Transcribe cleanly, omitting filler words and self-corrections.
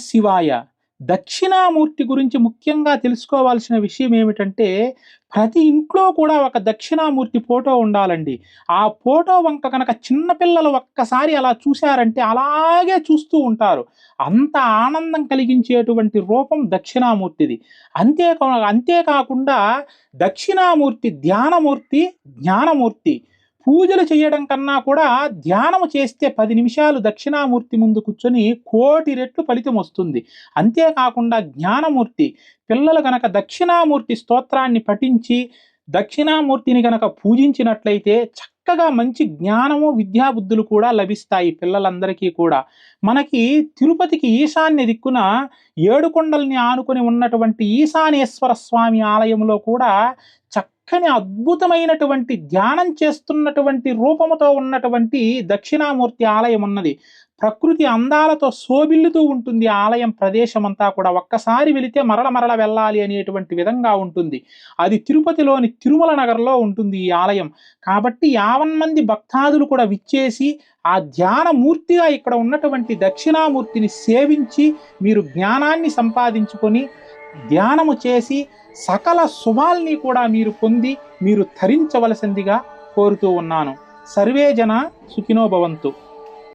శివాయ. దక్షిణామూర్తి గురించి ముఖ్యంగా తెలుసుకోవాల్సిన విషయం ఏమిటంటే, ప్రతి ఇంట్లో కూడా ఒక దక్షిణామూర్తి ఫోటో ఉండాలండి. ఆ ఫోటో వంక గనక చిన్న పిల్లలు ఒక్కసారి అలా చూశారంటే అలాగే చూస్తూ ఉంటారు. అంత ఆనందం కలిగించేటువంటి రూపం దక్షిణామూర్తిది. అంతేకాకుండా దక్షిణామూర్తి ధ్యానమూర్తి, జ్ఞానమూర్తి. పూజలు చేయడం కన్నా కూడా ధ్యానము చేస్తే 10 నిమిషాలు దక్షిణామూర్తి ముందు కూర్చొని కోటి రెట్లు ఫలితమొస్తుంది. అంతేకాకుండా జ్ఞానమూర్తి. పిల్లలు గనక దక్షిణామూర్తి స్తోత్రాన్ని పఠించి, దక్షిణామూర్తిని గనక పూజించినట్లయితే చక్కగా మంచి జ్ఞానము, విద్యాబుద్ధులు కూడా లభిస్తాయి పిల్లలందరికీ కూడా. మనకి తిరుపతికి ఈశాన్య దిక్కున ఏడుకొండల్ని ఆనుకొని ఉన్నటువంటి ఈశానేశ్వర స్వామి ఆలయంలో కూడా చక్కని అద్భుతమైనటువంటి ధ్యానం చేస్తున్నటువంటి రూపముతో ఉన్నటువంటి దక్షిణామూర్తి ఆలయం ఉన్నది. ప్రకృతి అందాలతో శోభిల్లుతూ ఉంటుంది ఆ ఆలయం ప్రదేశమంతా కూడా. ఒక్కసారి వెళితే మరల మరల వెళ్ళాలి అనేటువంటి విధంగా ఉంటుంది. అది తిరుపతిలోని తిరుమల నగర్లో ఉంటుంది ఈ ఆలయం. కాబట్టి 50 మంది భక్తాదులు కూడా విచ్చేసి ఆ ధ్యానమూర్తిగా ఇక్కడ ఉన్నటువంటి దక్షిణామూర్తిని సేవించి మీరు జ్ఞానాన్ని సంపాదించుకొని ధ్యానము చేసి సకల శుభాల్ని కూడా మీరు పొంది మీరు ధరించవలసిందిగా కోరుతూ ఉన్నాను. సర్వే జన సుఖినో భవంతు.